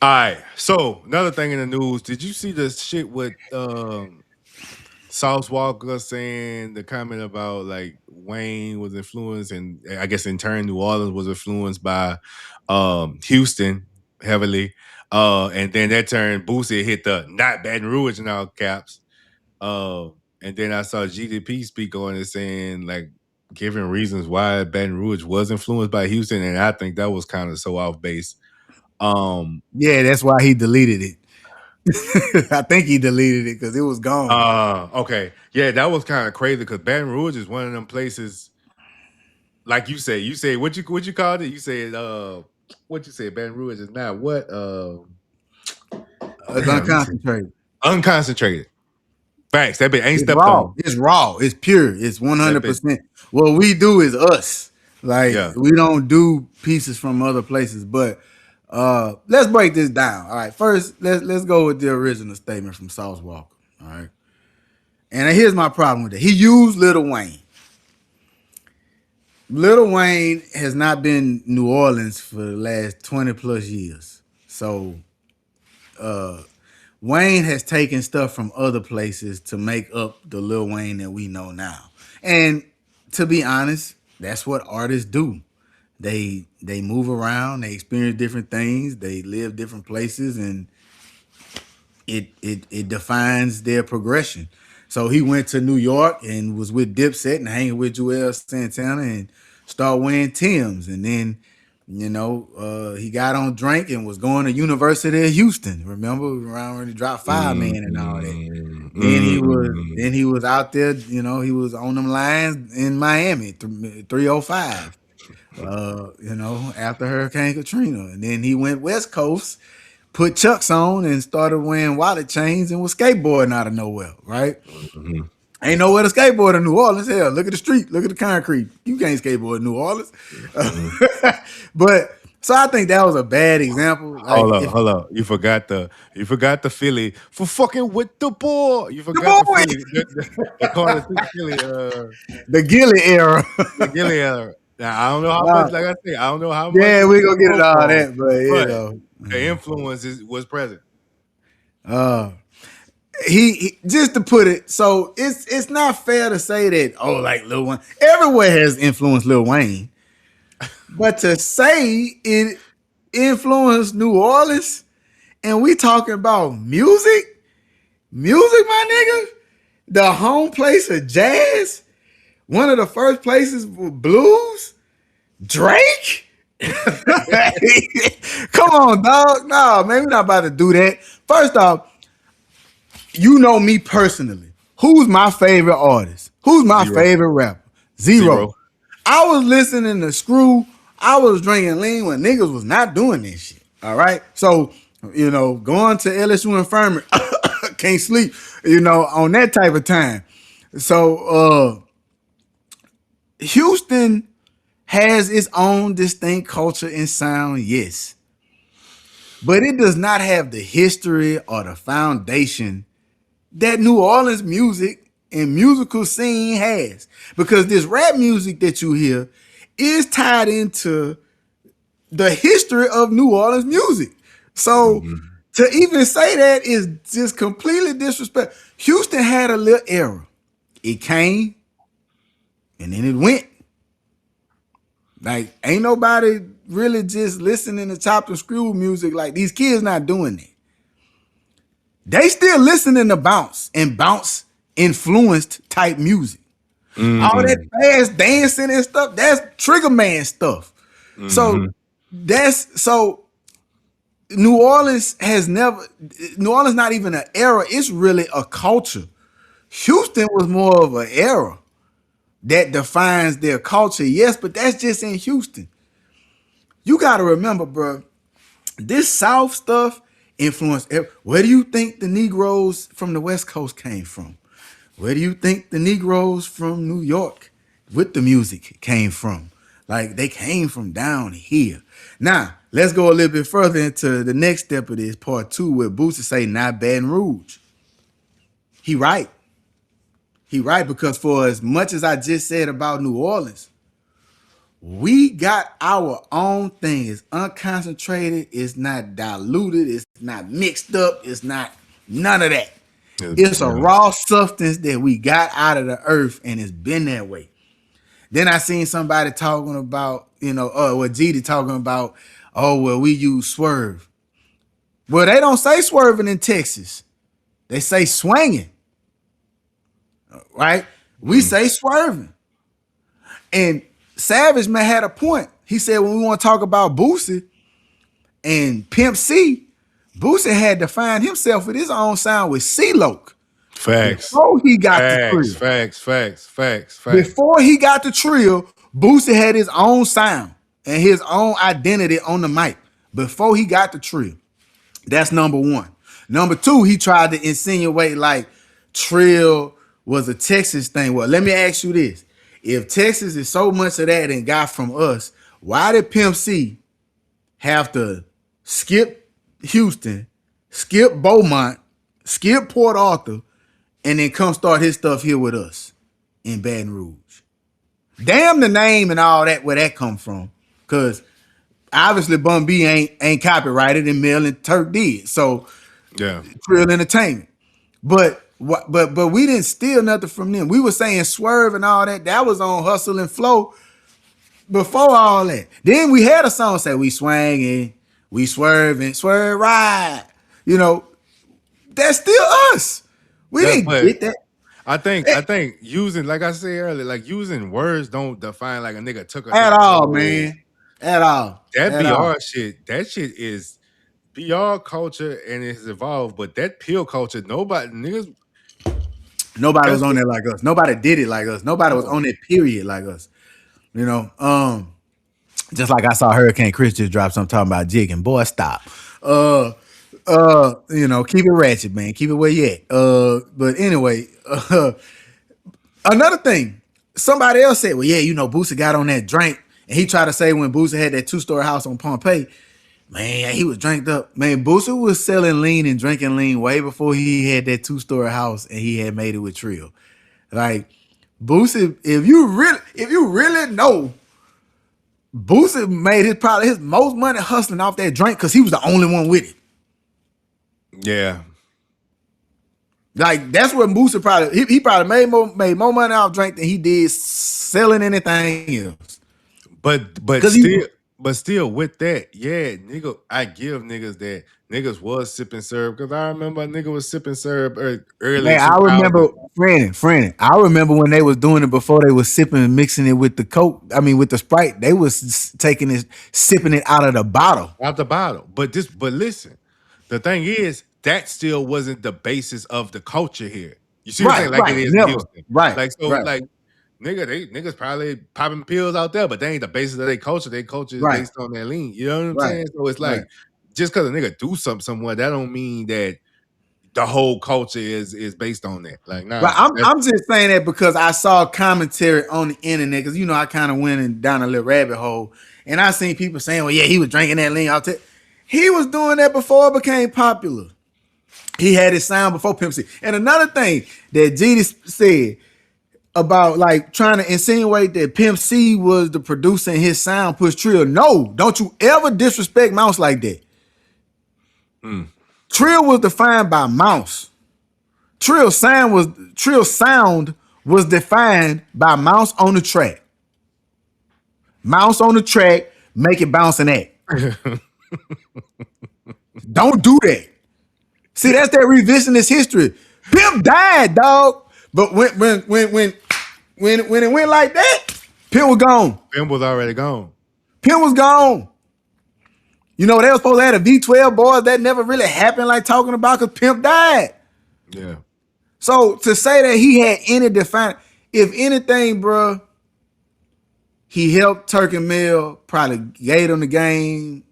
All right. So another thing in the news, did you see the shit with Sauce Walka saying the comment about like Wayne was influenced, and I guess in turn New Orleans was influenced by Houston heavily. And then that turned Boosie hit the not Baton Rouge in all caps. Uh, and then I saw GDP speak on it saying like giving reasons why Baton Rouge was influenced by Houston, and I think that was kind of so off base. Um, Yeah, that's why he deleted it. I think he deleted it because it was gone. okay. Yeah, that was kind of crazy because Baton Rouge is one of them places, like you say what you called it? You said what you said, Baton Rouge is not what It's damn, you said unconcentrated. unconcentrated. Facts. That bit ain't It's stepped raw. on. It's raw. It's pure. It's That bit 100%. What we do is us. Like yeah. we don't do pieces from other places. But let's break this down. All right. First, let's go with the original statement from Sauce Walka. All right. And here's my problem with it. He used Lil Wayne. Lil Wayne has not been New Orleans for the last 20 plus years. So Wayne has taken stuff from other places to make up the Lil Wayne that we know now. And to be honest, that's what artists do. They move around, they experience different things, they live different places, and it defines their progression. So he went to New York and was with Dipset and hanging with Joel Santana and start wearing Tim's, and then he got on drink and was going to University of Houston. Remember around when he dropped Five Man and all that. Mm, Then he was mm, then he was out there. He was on them lines in Miami, 305. After Hurricane Katrina, and then he went West Coast, put Chucks on, and started wearing wallet chains and was skateboarding out of nowhere. Right? mhm, Ain't nowhere to skateboard in New Orleans. Hell, look at the street, look at the concrete. You can't skateboard in New Orleans. mhm. But so I think that was a bad example. Like Hold up, if hold up. You forgot the Philly for fucking with the ball. You the forgot the boy, Philly, the Carter City Philly, the Gilly era. the Gilly. Now I don't know how uh, much, like I say, I don't know how much yeah, is we gonna get it all football, that, but but the influence was present. uh, he just to put it, so it's not fair to say that like Lil Wayne everywhere has influenced Lil Wayne, but to say it influenced New Orleans, and we talking about music, my nigga, the home place of jazz, one of the first places with blues, Drake. Come on, dog. No, man, we're not about to do that. First off, you know me personally. Who's my favorite artist? Who's my Zero, favorite rapper? Zero. zero. I was listening to Screw. I was drinking lean when niggas was not doing this shit. All right. So, going to LSU Infirmary, can't sleep, on that type of time. So, Houston has its own distinct culture and sound, yes. But it does not have the history or the foundation that New Orleans music and musical scene has. Because this rap music that you hear is tied into the history of New Orleans music. So Mhm, to even say that is just completely disrespect. Houston had a little era. It came and then it went. Like, ain't nobody really just listening to chopped and screw music. Like, these kids not doing that. They still listening to bounce and bounce influenced type music. All that mhm, fast dancing and stuff, that's Trigger Man stuff. So mhm. that's so New Orleans has never New Orleans not even an era, it's really a culture. Houston was more of an era that defines their culture. Yes, but that's just in Houston. You got to remember, bro, this South stuff influenced. Where do you think the Negroes from the West Coast came from? Where do you think the Negroes from New York with the music came from? Like they came from down here. Now, let's go a little bit further into the next step of this part two where Boosie say not Baton Rouge. He right. He right because for as much as I just said about New Orleans, We got our own thing. It's unconcentrated. It's not diluted. It's not mixed up. It's not none of that. It's a Yeah. raw substance that we got out of the earth, and it's been that way. Then I seen somebody talking about, what GD talking about, oh, well, we use swerve. Well, they don't say swerving in Texas. They say swinging, right? We Mm. say swerving. And Savage man had a point. He said when we want to talk about Boosie and Pimp C, Boosie had to find himself with his own sound with C-Loc Facts. before he got the Facts. Trill. Facts. Facts. Facts. Facts. Before he got the Trill, Boosie had his own sound and his own identity on the mic before he got the Trill. That's number one. Number two, he tried to insinuate like Trill was a Texas thing. Well, let me ask you this. If Texas is so much of that and got from us, why did Pimp C have to skip Houston, skip Beaumont, skip Port Arthur, and then come start his stuff here with us in Baton Rouge? Damn the name and all that, where that come from. Because obviously Bun B ain't copyrighted and Mel and Turk did. So Yeah. Trill Entertainment. But we didn't steal nothing from them. We were saying Swerve and all that. That was on Hustle and Flow before all that. Then we had a song say we swanging, we swerving, swerve ride. You know, that's still us. We Yeah. didn't But get that I think using, like I said earlier, like using words don't define like a nigga took a at nigga all, whole. man. At all. That At all. BR shit, that shit is BR culture and it's evolved, but that pill culture, nobody niggas. Nobody That's was on what, there like us. Nobody did it like us. Nobody was no. on that period like us. You know, just like I saw Hurricane Chris just drop something talking about jigging. Boy, stop. Keep it ratchet, man. Keep it where you at. But anyway, another thing, somebody else said, well, yeah, Boosie got on that drink, and he tried to say when Boosie had that two-story house on Pompeii, man, he was dranked up. Man, Boosie was selling lean and drinking lean way before he had that two-story house and he had made it with Trill. Like Boosie, if you really know, Boosie made probably his most money hustling off that drink because he was the only one with it. Yeah. Like that's what Boosie probably he probably made more money off drink than he did selling anything else. But but Because he still but still with that, yeah, nigga, I give niggas that niggas was sipping syrup because I remember a nigga was sipping syrup early Man, I remember 2000. I remember when they was doing it before they was sipping and mixing it with the Coke. I mean, with the Sprite, they was taking it, sipping it out of the bottle. Out the bottle. But listen, the thing is that still wasn't the basis of the culture here. You see what I'm Right, saying? Like it right, is in never. Houston. Right, Like so, right, like niggas probably popping pills out there, but they ain't the basis of their culture. Their culture is right, based on that lean. You know what I'm right, saying? So it's right. like just because a nigga do something somewhere, that don't mean that the whole culture is based on that. Like, Right. nah, I'm just saying that because I saw commentary on the internet because I kind of went down a little rabbit hole and I seen people saying, "Well, yeah, he was drinking that lean." He was doing that before it became popular. He had his sound before Pimp C. And another thing that GD said about like trying to insinuate that Pimp C was the producer and his sound pushed Trill. No, don't you ever disrespect Mouse like that. mm, Trill was defined by Mouse. Trill sound was defined by Mouse on the track. Mouse on the track, make it bounce and act. Don't do that. See, that's that revisionist history. Pimp died, dog. But when it went like that, Pimp was gone. Pimp was already gone. Pimp was gone. They were supposed to have a V12 boys. That never really happened, like talking about because Pimp died. Yeah. So to say that he had any define, if anything, bro, he helped Turk and Mill, probably gave him the game,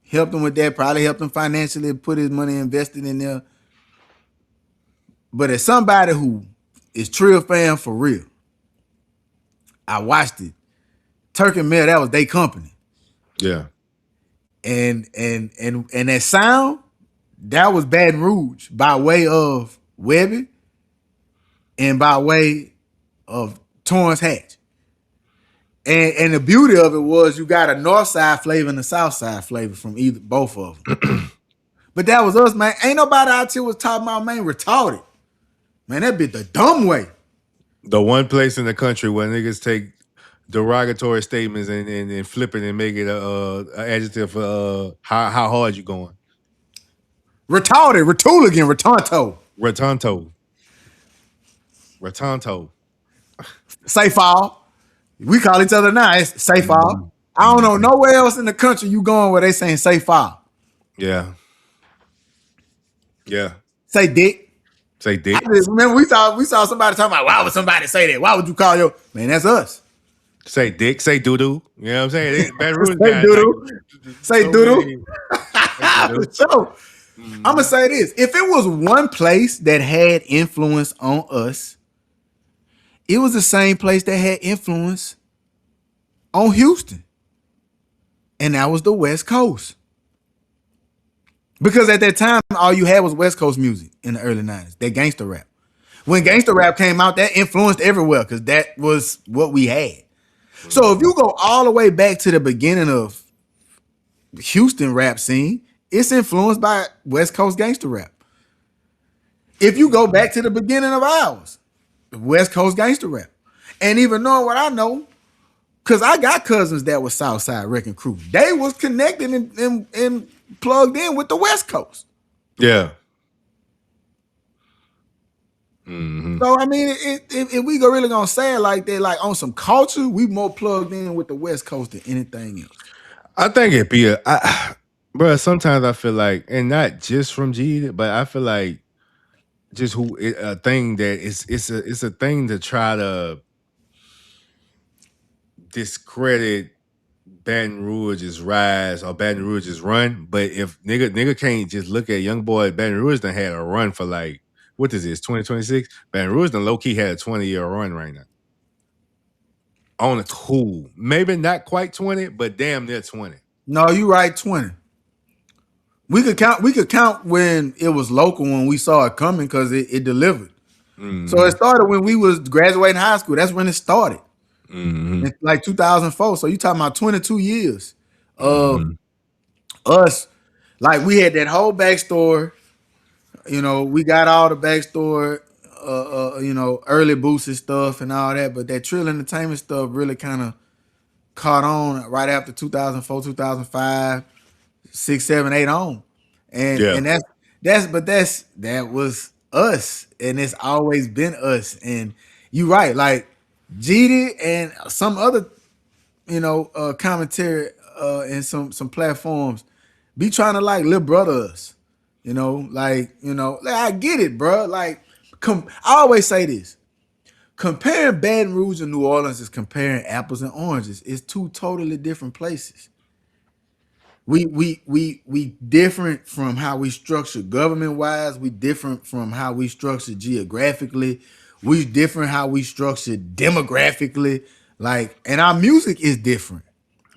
helped him with that, probably helped him financially, put his money invested in there. But as somebody who is Trill fan for real, I watched it. Turk and Mill, that was their company. Yeah. And that sound, that was Baton Rouge by way of Webby and by way of Torrance Hatch. And the beauty of it was you got a north side flavor and a south side flavor from either both of them. But that was us, man. Ain't nobody out here was talking about, man, retarded. Man, that bit the dumb way. The one place in the country where niggas take derogatory statements and flip it and make it a adjective for how hard you going. Retarded, retooligan, retonto. Rotonto. Rotonto. Safe all. We call each other now. It's safe Mhm. all. I don't know Mhm. nowhere else in the country you going where they saying safe all. Yeah. Yeah. Say dick. Say I dick. just remember we saw somebody talking about why would somebody say that? Why would you call your man? That's us. Say dick. Say doo doo. You know what I'm saying? Baton Rouge Say got like doodle. Say so doodle. many. Say doo doo. So I'm gonna Mhm. say this: if it was one place that had influence on us, it was the same place that had influence on Houston, and that was the West Coast. Because at that time, all you had was West Coast music in the early '90s. That gangster rap. When gangster rap came out, that influenced everywhere because that was what we had. So if Mhm. you go all the way back to the beginning of Houston rap scene, it's influenced by West Coast gangster rap. If you go back to the beginning of ours, West Coast gangster rap, and even knowing what I know, because I got cousins that was Southside Wrecking Crew. They was connected and plugged in with the West Coast. Yeah. Hmm. So I mean, if we go really gonna say it like that, like on some culture, we more plugged in with the West Coast than anything else. I think it'd be bro. Sometimes I feel like, and not just from G, but I feel like just a thing that it's a thing to try to discredit Baton Rouge's rise or Baton Rouge's run. But if nigga can't just look at young boy Baton Rouge done had a run for like what is this 2026? Baton Rouge done low key had a 20-year run right now on a cool, maybe not quite 20, but damn near 20. No, you right, 20. We could count when it was local when we saw it coming because it delivered. So it Hmm. started when we was graduating high school. That's when it started. Hmm. In like 2004. So you talking about 22 years of Hmm. us. Like we had that whole backstory. We got all the backstory, early Boosie stuff and all that, but that Trill Entertainment stuff really kind of caught on right after 2004, 2005, 6, 7, 8 on. And Yeah. and that was us. And it's always been us. And you right, like GD and some other, commentary in some platforms be trying to like little brother us. Like I get it, bro. Like, I always say this: comparing Baton Rouge and New Orleans is comparing apples and oranges. It's two totally different places. We different from how we structure government wise. We different from how we structure geographically. We different how we structure demographically. Like, and our music is different.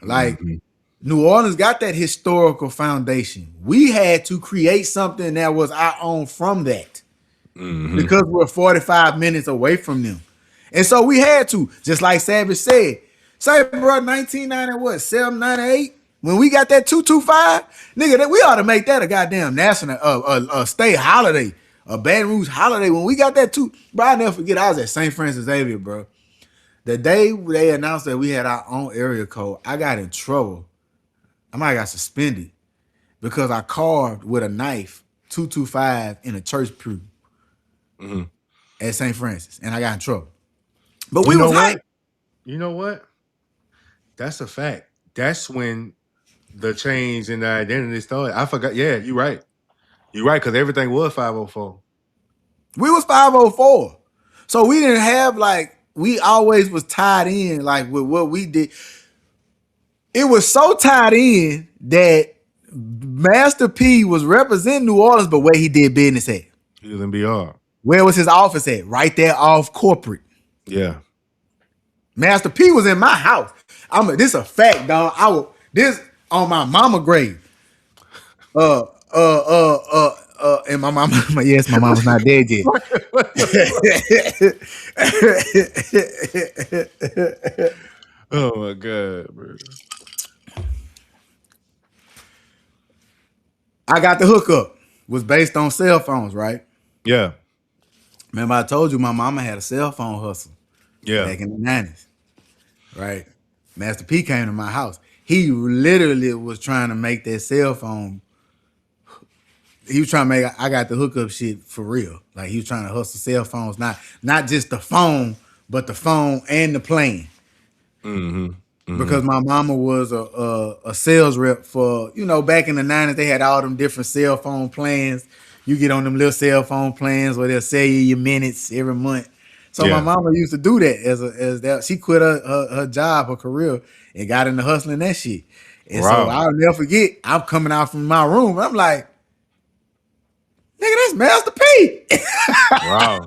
Like, Hmm. New Orleans got that historical foundation. We had to create something that was our own from that Hmm. because we're 45 minutes away from them. And so we had to, just like Savage said, say, bro, 1990, what, 798? When we got that 225, nigga, that we ought to make that a goddamn national, state holiday, a Baton Rouge holiday. When we got that bro, I never forget, I was at St. Francis Xavier, bro. The day they announced that we had our own area code, I got in trouble. I might have got suspended because I carved with a knife 225 in a church pew Hmm. at St. Francis, and I got in trouble. But You we know was hype. what? You know what? That's a fact. That's when the change in the identity started. I forgot. Yeah, you're right. You're right, because everything was 504. We was 504. So we didn't have like we always was tied in like with what we did. It was so tied in that Master P was representing New Orleans, but where he did business at. He was in BR. Where was his office at? Right there off corporate. Yeah. Master P was in my house. This a fact, dog. This on my mama grave. Uh, and my mama, yes, my mama's not dead yet. What the fuck? Oh my god, bro. I got the hookup. Was based on cell phones, right? Yeah, Remember I told you my mama had a cell phone hustle yeah. back in the 90s, right? Master P came to my house. He literally was trying to make that cell phone. He was trying to make I got the hookup shit for real. Like he was trying to hustle cell phones, not just the phone, but the phone and the plan. Mm-hmm. Mm-hmm. Because my mama was a sales rep for, back in the 90s, they had all them different cell phone plans. You get on them little cell phone plans where they'll sell you your minutes every month. So my Yeah. mama used to do that as that. She quit her job, her career, and got into hustling that shit. And so Wow. I'll never forget, I'm coming out from my room. I'm like, nigga, that's Master P Wow.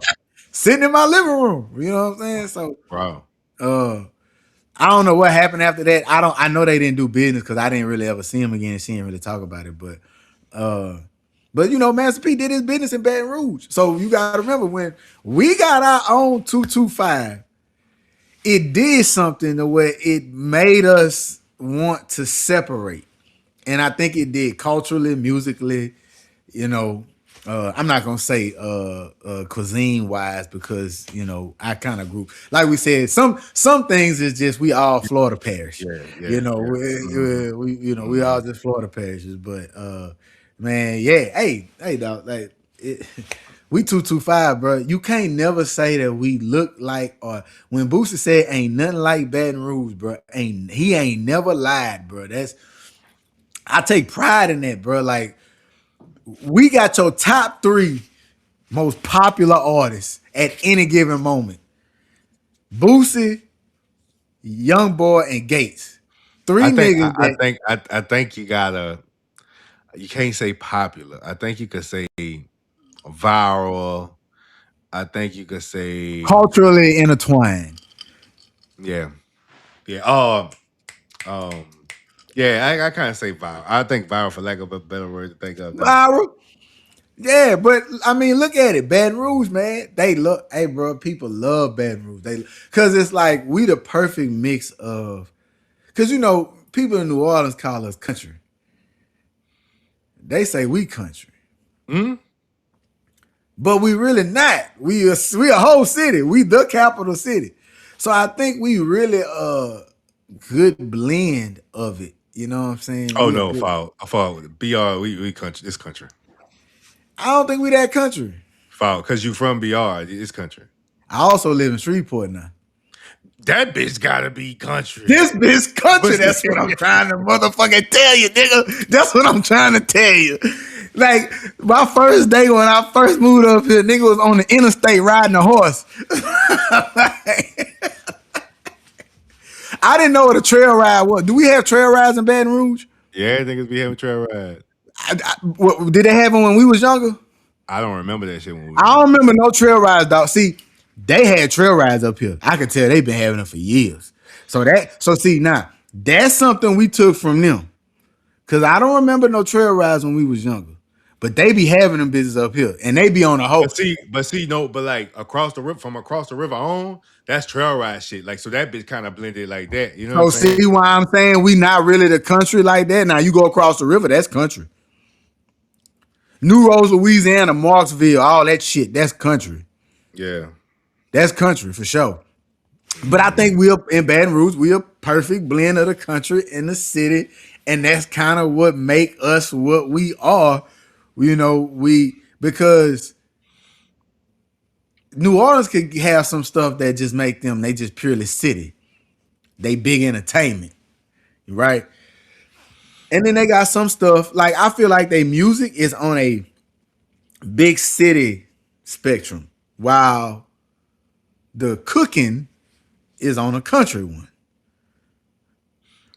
sitting in my living room. You know what I'm saying? So Wow. uh I don't know what happened after that. I know they didn't do business because I didn't really ever see him again. She didn't really talk about it. Uh Master P did his business in Baton Rouge. So you gotta remember when we got our own 225, it did something the way it made us want to separate. And I think it did culturally, musically, you know. I'm not gonna say cuisine wise because I kind of grew like we said some things is just we all Florida parish, Yeah. Yeah. Yeah. Mm-hmm. we Mm-hmm. all just Florida parishes. But man, yeah, hey, dog, like we 225, bro. You can't never say that we look like or when Boosie said ain't nothing like Baton Rouge, bro. He ain't never lied, bro. That's I take pride in that, bro. Like we got your top three most popular artists at any given moment. Boosie, Young Boy, and Gates. I Three think niggas I that think I think you gotta you can't say popular. I think you could say viral. I think you could say culturally intertwined. yeah. Yeah. Um yeah, I kind of say viral. I think viral for lack of a better word to think of now. Viral. Yeah, but I mean, look at it. Baton Rouge, man. They look, hey, bro, people love Baton Rouge. Cause it's like we the perfect mix of, cause people in New Orleans call us country. They say we country. Hmm. But we really not. We a whole city. We the capital city. So I think we really good blend of it. You know what I'm saying? Oh We a no, good. foul. I foul with it. BR, we country. This country. I don't think we that country. Foul. Cause you from BR. It's country. I also live in Shreveport now. That bitch gotta be country. This bitch country. But That's what I'm trying to motherfucking tell you, nigga. That's what I'm trying to tell you. Like my first day when I first moved up here, nigga was on the interstate riding a horse. I didn't know what a trail ride was. Do we have trail rides in Baton Rouge? yeah, niggas be having trail ride. Did they have them when we was younger? I don't remember that shit when we was I young. don't remember no trail rides, dog. See, they had trail rides up here. I could tell they've been having them for years. So see now that's something we took from them. Cause I don't remember no trail rides when we was younger. But they be having them business up here. And they be on a whole. But like across the river, from across the river on, that's trail ride shit. Like so that bitch kind of blended like that. You know what I'm So saying? see why I'm saying we not really the country like that. Now you go across the river, that's country. New Rose, Louisiana, Marksville, all that shit, that's country. Yeah. That's country for sure. But I Mhm. think we're in Baton Rouge, we're a perfect blend of the country and the city. And that's kind of what make us what we are. We because New Orleans could have some stuff that just make them, they just purely city. They big entertainment, right? And then they got some stuff, like I feel like their music is on a big city spectrum, while the cooking is on a country one.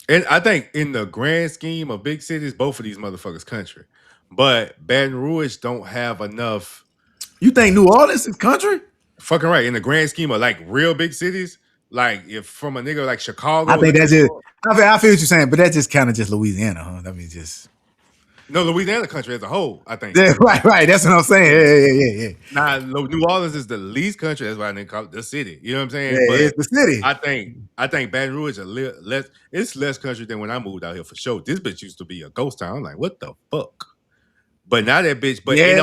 And I think in the grand scheme of big cities, both of these motherfuckers country. But Baton Rouge don't have enough You think New Orleans is country? fucking right. In the grand scheme of like real big cities, like if from a nigga like I Chicago think looking that's at New just. Orleans, I feel what you're saying, but that's just kind of just Louisiana, huh? I mean, just No, Louisiana country as a whole, I think. Yeah, right. That's what I'm saying. Yeah. Yeah. Now, New Orleans is the least country. That's why they call it the city. You know what I'm saying? Yeah, But it's the city. I think Baton Rouge is less. It's less country than when I moved out here for sure. This bitch used to be a ghost town. I'm like, what the fuck? But now that bitch, but Yeah, it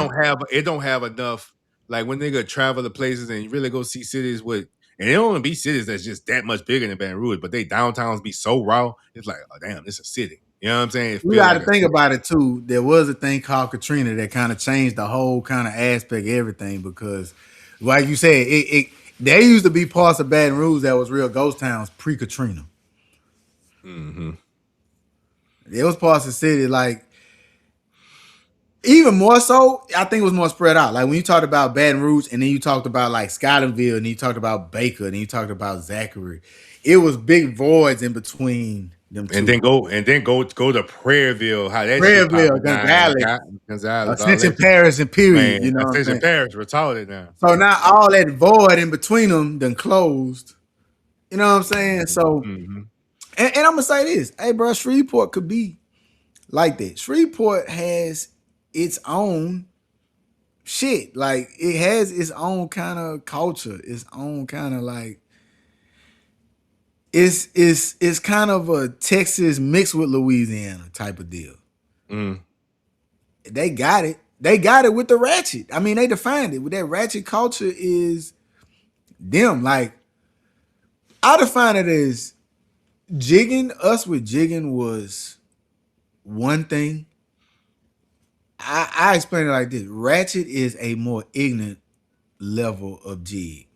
don't have enough. Like when nigga travel to places and you really go see cities with, and it don't even be cities that's just that much bigger than Baton Rouge, but they downtowns be so raw. It's like, oh damn, it's a city. You know what I'm saying? It you feel got like to a think city. about it too. There was a thing called Katrina that kind of changed the whole kind of aspect of everything because, like you said, it there used to be parts of Baton Rouge that was real ghost towns pre Katrina. Mm-hmm. There was parts of the city like even more so. I think it was more spread out. Like when you talked about Baton Rouge, and then you talked about like Scotlandville, and you talked about Baker, and you talked about Zachary. It was big voids in between them two. And then go to Prairieville, how that shit Prairieville, popping down, Gonzales, Gonzales, all Ascension that shit. Parish, and period. You Man, know what I'm Ascension saying? Parish retarded now. So now all that void in between them done closed. You know what I'm saying? So, Mm-hmm. and I'm gonna say this, hey, bro, Shreveport could be like that. Shreveport has its own shit. Like it has its own kind of culture, its own kind of like it's kind of a Texas mixed with Louisiana type of deal. Mm. They got it. They got it with the ratchet. I mean, they defined it with that ratchet culture is them. Like I define it as jigging. Us with jigging was one thing. I explain it like this: ratchet is a more ignorant level of jig.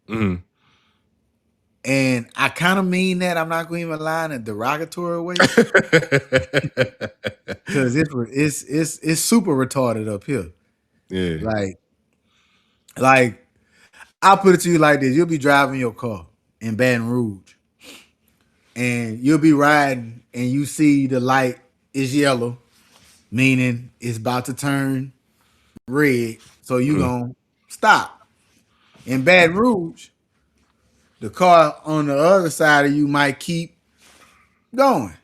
Mm. And I kind of mean that. I'm not going to even lie in a derogatory way because it's super retarded up here. Yeah. Like like I'll put it to you like this: you'll be driving your car in Baton Rouge, and you'll be riding, and you see the light is yellow, meaning it's about to turn red. So you Mm. gonna stop. In Baton Rouge, the car on the other side of you might keep going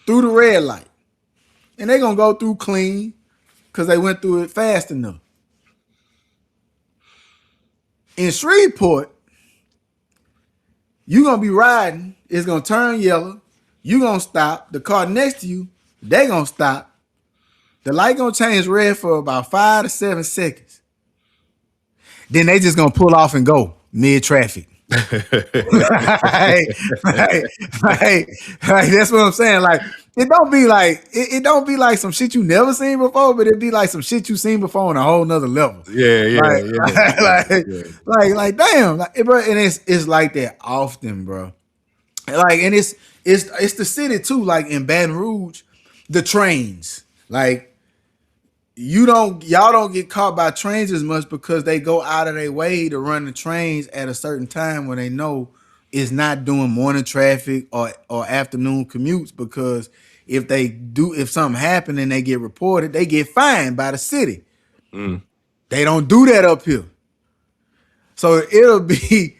through the red light. And they're gonna go through clean because they went through it fast enough. In Shreveport, you're gonna be riding, it's gonna turn yellow, you gonna stop, the car next to you, they gonna stop. The light gonna change red for about 5 to 7 seconds. Then they just gonna pull off and go mid traffic. right, right, right, right. That's what I'm saying. Like it don't be like some shit you never seen before, but it be like some shit you seen before on a whole nother level. Yeah, yeah, Like, yeah, like, yeah. like, damn, like, bro. And it's like that often, bro. Like, and it's the city too. Like in Baton Rouge, the trains, like y'all don't get caught by trains as much because they go out of their way to run the trains at a certain time when they know it's not doing morning traffic or afternoon commutes because if something happened and they get reported, they get fined by the city. Mm. They don't do that up here. So it'll be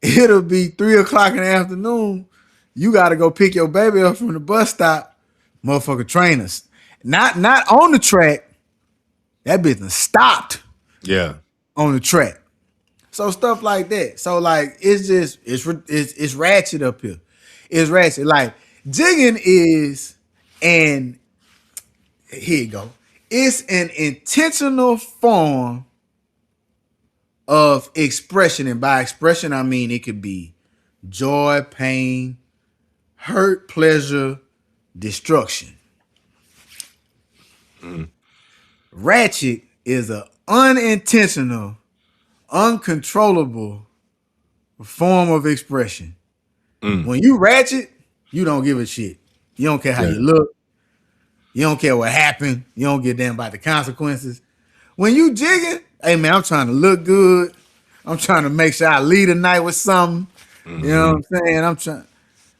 3 o'clock in the afternoon. You gotta go pick your baby up from the bus stop, motherfucker trainers. Not on the track. That business stopped Yeah. on the track. So stuff like that. So like it's ratchet up here. It's ratchet. Like jigging is and here you go. It's an intentional form of expression. And by expression, I mean it could be joy, pain, hurt, pleasure, destruction. Mm. Ratchet is an unintentional, uncontrollable form of expression. Mm. When you ratchet, you don't give a shit. You don't care how Yeah. you look. You don't care what happened. You don't give a damn about the consequences. When you jigging, hey man, I'm trying to look good. I'm trying to make sure I lead the night with something. You know Mm-hmm. what I'm saying? I'm trying.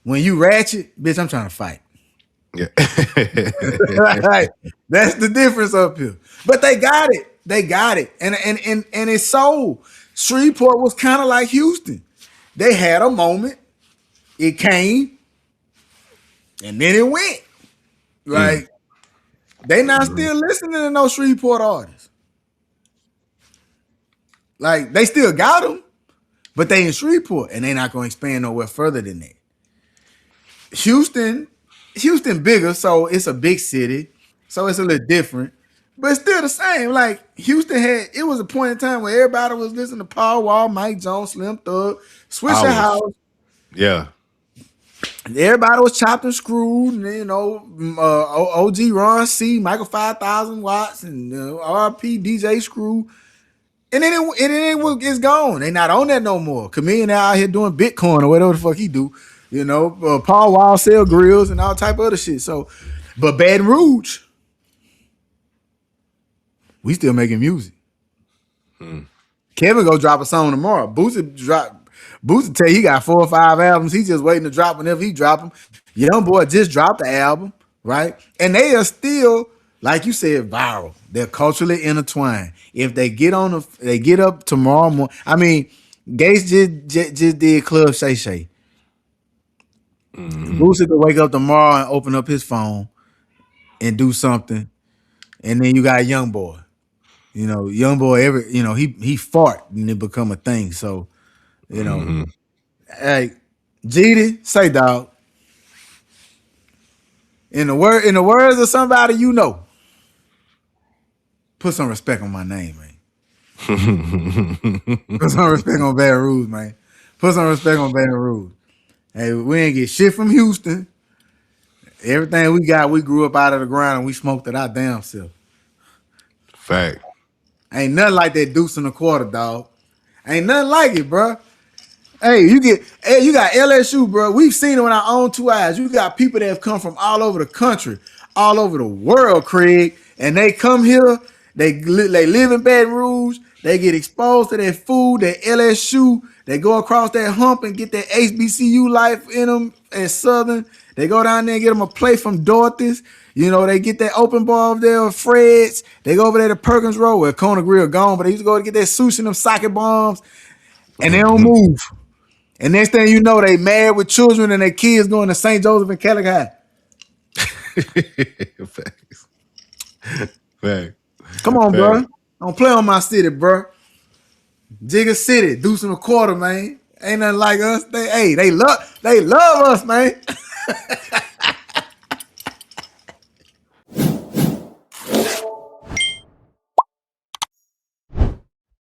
When you ratchet, bitch, I'm trying to fight. Yeah. Right. That's the difference up here. But they got it. They got it. And it's so Shreveport was kind of like Houston. They had a moment. It came and then it went. Mm. Like They not Mhm. still listening to no Shreveport artists. Like they still got them, but they in Shreveport and they not going to expand nowhere further than that. Houston, Houston bigger, so it's a big city, so it's a little different, but it's still the same. Like Houston had, it was a point in time where everybody was listening to Paul Wall, Mike Jones, Slim Thug, Swisher Hours. House. Yeah. Everybody was chopped and screwed, and OG Ron C, Michael 5000 Watts, and RP DJ Screw. And then it's gone. They not on that no more. Chameleon out here doing Bitcoin or whatever the fuck he do. Paul Wall sell grills and all type of other shit. So, but Baton Rouge, we still making music. Kevin go drop a song tomorrow. Boosie tell you he got 4 or 5 albums. He just waiting to drop whenever he drop them. Young boy just dropped the album, right? And they are still, like you said, viral. They're culturally intertwined. If they they get up tomorrow morning. I mean, Gates just did Club Shay Shay. Boosie could wake up tomorrow and open up his phone and do something, and then you got Young Boy. Young Boy he fart and it become a thing. So you know, Hmm. hey, GD, say dog. In the words of somebody put some respect on my name, man. Put some respect on Baton Rouge, man. Put some respect on Baton Rouge. Hey, we ain't get shit from Houston. Everything we got, we grew up out of the ground and we smoked it our damn self. Fact. Ain't nothing like that deuce in a quarter, dog. Ain't nothing like it, bro. You got LSU, bro. We've seen it with our own 2 eyes. You got people that have come from all over the country, all over the world, Craig, and they come here. They live in Baton Rouge. They get exposed to that food, that LSU. They go across that hump and get that HBCU life in them at Southern. They go down there and get them a plate from Dorothy's. They get that open bar over there with Fred's. They go over there to Perkins Road, where Kona Grill gone, but they used to go to get that sushi and them socket bombs, and they don't Hmm. move. And next thing you know, they married with children and their kids going to St. Joseph and Calicut. Facts. Fact. Come on, Fact. bro. Don't play on my city, bro. Jigga City, deuce and a quarter, man. Ain't nothing like us. They love us, man.